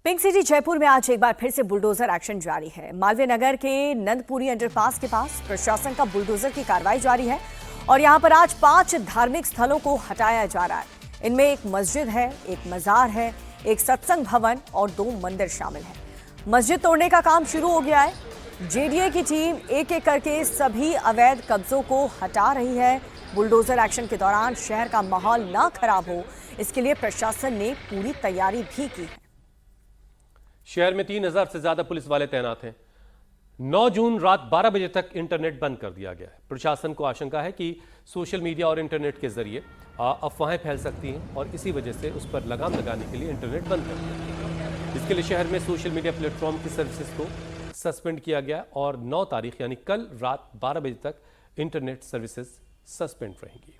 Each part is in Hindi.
पिंक सिटी जयपुर में आज एक बार फिर से बुलडोजर एक्शन जारी है। मालवीय नगर के नंदपुरी अंडरपास के पास प्रशासन का बुलडोजर की कार्रवाई जारी है और यहां पर आज 5 धार्मिक स्थलों को हटाया जा रहा है। इनमें एक मस्जिद है, एक मजार है, एक सत्संग भवन और 2 मंदिर शामिल हैं। मस्जिद तोड़ने का काम शुरू हो गया है। जेडीए की टीम एक एक करके सभी अवैध कब्जों को हटा रही है। बुलडोजर एक्शन के दौरान शहर का माहौल ना खराब हो, इसके लिए प्रशासन ने पूरी तैयारी भी की है। शहर में 3000 से ज्यादा पुलिस वाले तैनात हैं। 9 जून रात 12 बजे तक इंटरनेट बंद कर दिया गया है। प्रशासन को आशंका है कि सोशल मीडिया और इंटरनेट के जरिए अफवाहें फैल सकती हैं और इसी वजह से उस पर लगाम लगाने के लिए इंटरनेट बंद कर दिया गया। इसके लिए शहर में सोशल मीडिया प्लेटफॉर्म की सर्विसेज को सस्पेंड किया गया और 9 तारीख यानी कल रात 12 बजे तक इंटरनेट सर्विसेज सस्पेंड रहेंगी।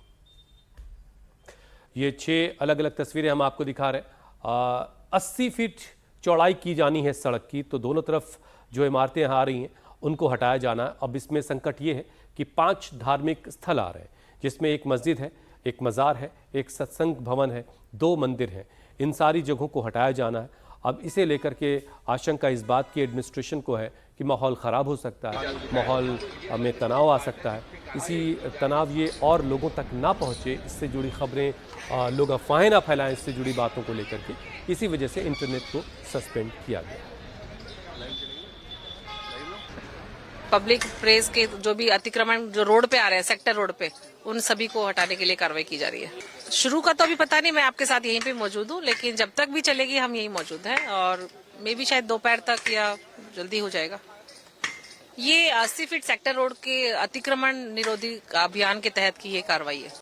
ये 6 अलग अलग तस्वीरें हम आपको दिखा रहे हैं। 80 फीट चौड़ाई की जानी है सड़क की, तो दोनों तरफ जो इमारतें आ रही हैं उनको हटाया जाना है। अब इसमें संकट ये है कि 5 धार्मिक स्थल आ रहे हैं, जिसमें एक मस्जिद है, एक मज़ार है, एक सत्संग भवन है, 2 मंदिर हैं। इन सारी जगहों को हटाया जाना है। अब इसे लेकर के आशंका इस बात की एडमिनिस्ट्रेशन को है कि माहौल ख़राब हो सकता है, माहौल में तनाव आ सकता है। इसी तनाव ये और लोगों तक ना पहुँचे, इससे जुड़ी खबरें लोग अफवाहें ना फैलाएं, इससे जुड़ी बातों को लेकर के, इसी वजह से इंटरनेट को सस्पेंड किया गया। पब्लिक प्लेस के जो भी अतिक्रमण जो रोड पे आ रहे हैं, सेक्टर रोड पे, उन सभी को हटाने के लिए कार्रवाई की जा रही है। शुरू का तो अभी पता नहीं, मैं आपके साथ यहीं पे मौजूद हूँ, लेकिन जब तक भी चलेगी हम यहीं मौजूद हैं और मे भी शायद दोपहर तक या जल्दी हो जाएगा। ये 80 फीट सेक्टर रोड के अतिक्रमण निरोधी अभियान के तहत की ये कार्रवाई है।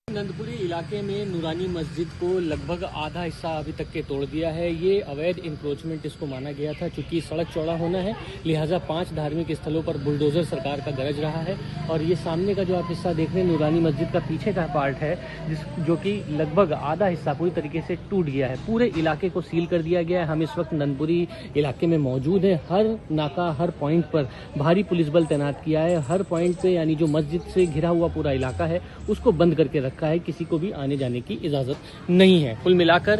नंदपुरी इलाके में नूरानी मस्जिद को लगभग आधा हिस्सा अभी तक के तोड़ दिया है। ये अवैध इंक्रोचमेंट इसको माना गया था। चूंकि सड़क चौड़ा होना है, लिहाजा 5 धार्मिक स्थलों पर बुलडोजर सरकार का गरज रहा है। और ये सामने का जो आप हिस्सा देख रहे हैं, नूरानी मस्जिद का पीछे का पार्ट है, जो कि लगभग आधा हिस्सा पूरी तरीके से टूट गया है। पूरे इलाके को सील कर दिया गया है। हम इस वक्त नंदपुरी इलाके में मौजूद है। हर नाका, हर पॉइंट पर भारी पुलिस बल तैनात किया है। हर पॉइंट पे यानी जो मस्जिद से घिरा हुआ पूरा इलाका है उसको बंद करके रखा है। किसी को भी आने जाने की इजाजत नहीं है। कुल मिलाकर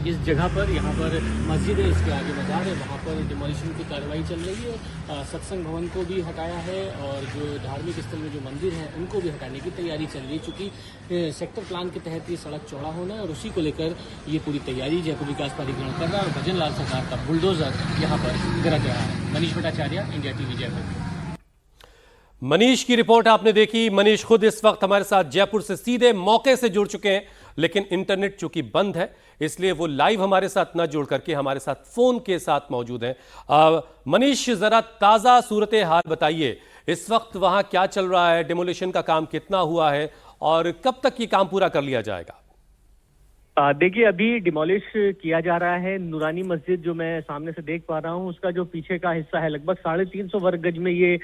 इस जगह पर, यहाँ पर मस्जिद है, इसके आगे मजार है, वहाँ पर डिमोलिशन की कार्रवाई चल रही है। सत्संग भवन को भी हटाया है और जो धार्मिक स्थल में जो मंदिर हैं उनको भी हटाने की तैयारी चल रही है। चूंकि सेक्टर प्लान के तहत ये सड़क चौड़ा होना है और उसी को लेकर ये पूरी तैयारी जयपुर विकास प्राधिकरण कर रहा है और भजन लाल सरकार का बुलडोजर यहाँ पर गरज रहा है। Manish Bhattacharya, India TV Jaipur. मनीष की रिपोर्ट आपने देखी। मनीष खुद इस वक्त हमारे साथ जयपुर से सीधे मौके से जुड़ चुके हैं, लेकिन इंटरनेट चूंकि बंद है इसलिए वो लाइव हमारे साथ न जुड़ करके हमारे साथ फोन के साथ मौजूद हैं। मनीष, जरा ताजा सूरत हाल बताइए, इस वक्त वहां क्या चल रहा है, डिमोलिशन का काम कितना हुआ है और कब तक ये काम पूरा कर लिया जाएगा? देखिए, अभी डिमोलिश किया जा रहा है। नूरानी मस्जिद जो मैं सामने से देख पा रहा हूँ, उसका जो पीछे का हिस्सा है, लगभग 350 वर्ग गज में ये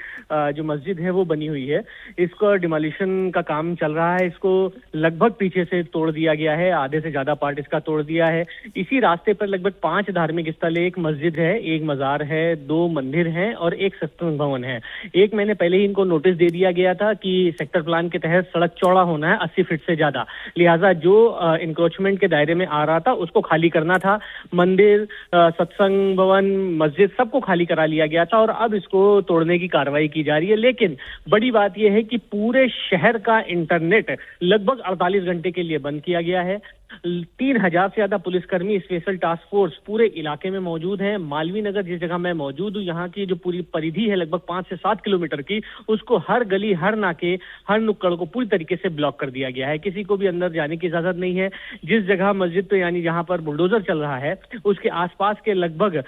जो मस्जिद है वो बनी हुई है। इसको डिमोलिशन का काम चल रहा है। इसको लगभग पीछे से तोड़ दिया गया है, आधे से ज्यादा पार्ट इसका तोड़ दिया है। इसी रास्ते पर लगभग 5 धार्मिक स्थल, एक मस्जिद है, एक मजार है, 2 मंदिर हैं और एक सत्संग भवन है। एक महीने पहले ही इनको नोटिस दे दिया गया था कि सेक्टर प्लान के तहत सड़क चौड़ा होना है 80 फीट से ज्यादा, लिहाजा जो इंक्रोचमेंट के दायरे में आ रहा था उसको खाली करना था। मंदिर, सत्संग भवन, मस्जिद सबको खाली करा लिया गया था और अब इसको तोड़ने की कार्रवाई की जा रही है। लेकिन बड़ी बात यह है कि पूरे शहर का इंटरनेट लगभग 48 घंटे के लिए बंद किया गया है। 3000 से ज्यादा पुलिसकर्मी, स्पेशल टास्क फोर्स पूरे इलाके में मौजूद हैं। मालवीय नगर जिस जगह मैं मौजूद हूँ, यहाँ की जो पूरी परिधि है लगभग 5 से 7 किलोमीटर की, उसको हर गली, हर नाके, हर नुक्कड़ को पूरी तरीके से ब्लॉक कर दिया गया है। किसी को भी अंदर जाने की इजाजत नहीं है। जिस जगह मस्जिद पे यानी जहाँ पर बुलडोजर चल रहा है उसके आसपास के लगभग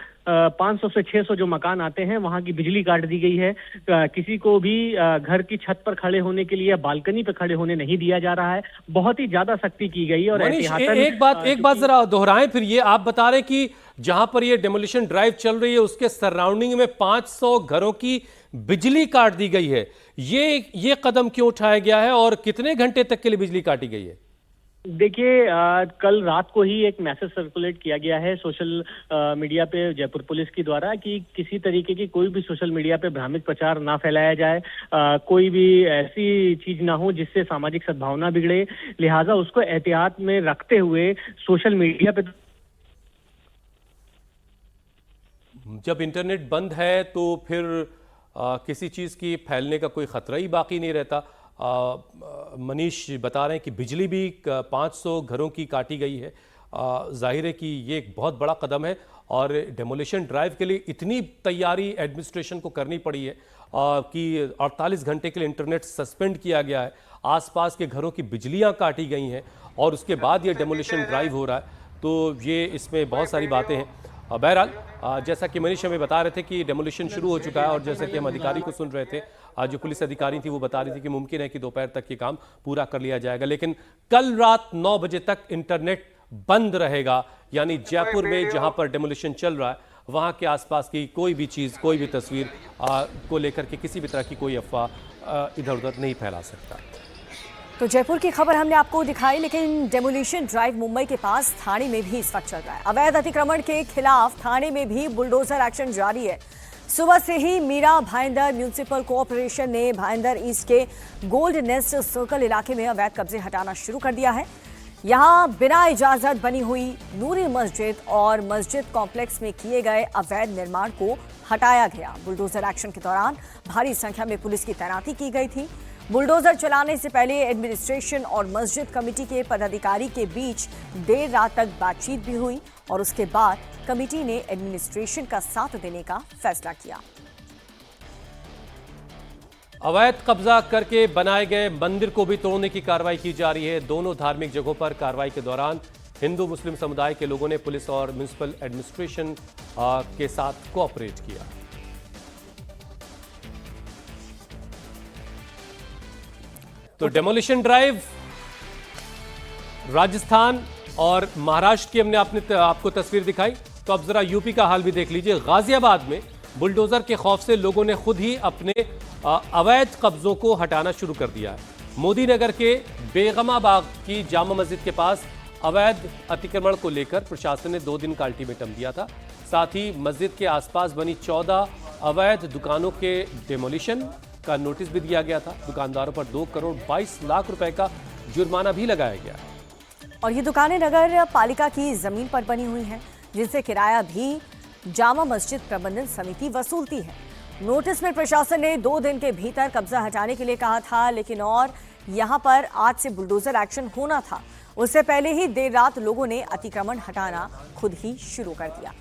500 से 600 जो मकान आते हैं वहां की बिजली काट दी गई है। किसी को भी घर की छत पर खड़े होने के लिए, बालकनी पर खड़े होने नहीं दिया जा रहा है। बहुत ही ज्यादा सख्ती की गई है। और एक बात जरा दोहराएं फिर। ये आप बता रहे कि जहां पर ये डेमोलिशन ड्राइव चल रही है उसके सराउंडिंग में 500 घरों की बिजली काट दी गई है। ये कदम क्यों उठाया गया है और कितने घंटे तक के लिए बिजली काटी गई है? देखिए, कल रात को ही एक मैसेज सर्कुलेट किया गया है सोशल मीडिया पे जयपुर पुलिस की द्वारा कि किसी तरीके की कोई भी सोशल मीडिया पे भ्रामक प्रचार ना फैलाया जाए, कोई भी ऐसी चीज ना हो जिससे सामाजिक सद्भावना बिगड़े। लिहाजा उसको एहतियात में रखते हुए सोशल मीडिया पे जब इंटरनेट बंद है तो फिर किसी चीज़ की फैलने का कोई ख़तरा ही बाकी नहीं रहता। मनीष बता रहे हैं कि बिजली भी 500 घरों की काटी गई है। जाहिर है कि ये एक बहुत बड़ा कदम है और डेमोलिशन ड्राइव के लिए इतनी तैयारी एडमिनिस्ट्रेशन को करनी पड़ी है कि 48 घंटे के लिए इंटरनेट सस्पेंड किया गया है, आसपास के घरों की बिजलियां काटी गई हैं और उसके बाद ये डेमोलिशन ड्राइव हो रहा है। तो ये इसमें बहुत सारी बातें हैं। बहरहाल जैसा कि मनीष हमें बता रहे थे कि डेमोलिशन शुरू हो चुका है और जैसा कि हम अधिकारी को सुन रहे थे, जो पुलिस अधिकारी थी वो बता रही थी कि मुमकिन है कि दोपहर तक ये काम पूरा कर लिया जाएगा, लेकिन कल रात 9 बजे तक इंटरनेट बंद रहेगा। यानी जयपुर में जहां पर डेमोलिशन चल रहा है वहां के आसपास की कोई भी चीज़, कोई भी तस्वीर को लेकर के किसी भी तरह की कोई अफवाह इधर उधर नहीं फैला सकता। तो जयपुर की खबर हमने आपको दिखाई, लेकिन डेमोलिशन ड्राइव मुंबई के पास थाने में भी इस वक्त चल रहा है। अवैध अतिक्रमण के खिलाफ थाने में भी बुलडोजर एक्शन जारी है। सुबह से ही मीरा भाईंदर म्यूनिसिपल कॉर्पोरेशन ने भाईंदर ईस्ट के गोल्ड नेस्ट सर्कल इलाके में अवैध कब्जे हटाना शुरू कर दिया है। यहां बिना इजाजत बनी हुई नूरी मस्जिद और मस्जिद कॉम्प्लेक्स में किए गए अवैध निर्माण को हटाया गया। बुलडोजर एक्शन के दौरान भारी संख्या में पुलिस की तैनाती की गई थी। बुलडोजर चलाने से पहले एडमिनिस्ट्रेशन और मस्जिद कमेटी के पदाधिकारी के बीच देर रात तक बातचीत भी हुई और उसके बाद कमेटी ने एडमिनिस्ट्रेशन का साथ देने का फैसला किया। अवैध कब्जा करके बनाए गए मंदिर को भी तोड़ने की कार्रवाई की जा रही है। दोनों धार्मिक जगहों पर कार्रवाई के दौरान हिंदू मुस्लिम समुदाय के लोगों ने पुलिस और म्युनिसिपल एडमिनिस्ट्रेशन के साथ कोऑपरेट किया। तो डेमोलिशन ड्राइव राजस्थान और महाराष्ट्र की हमने आपको तस्वीर दिखाई, तो अब जरा यूपी का हाल भी देख लीजिए। गाजियाबाद में बुलडोजर के खौफ से लोगों ने खुद ही अपने अवैध कब्जों को हटाना शुरू कर दिया है। मोदी नगर के बेगमा बाग की जामा मस्जिद के पास अवैध अतिक्रमण को लेकर प्रशासन ने 2 दिन का अल्टीमेटम दिया था। साथ ही मस्जिद के आसपास बनी 14 अवैध दुकानों के डेमोलिशन का नोटिस भी दिया गया था। दुकानदारों पर 2 करोड़ 22 लाख रुपए का जुर्माना भी लगाया गया। और ये दुकानें नगर पालिका की जमीन पर बनी हुई हैं, जिनसे किराया भी जामा मस्जिद प्रबंधन समिति वसूलती है। नोटिस में प्रशासन ने 2 दिन के भीतर कब्जा हटाने के लिए कहा था, लेकिन और यहां पर आज से बुलडोजर एक्शन होना था, उससे पहले ही देर रात लोगों ने अतिक्रमण हटाना खुद ही शुरू कर दिया।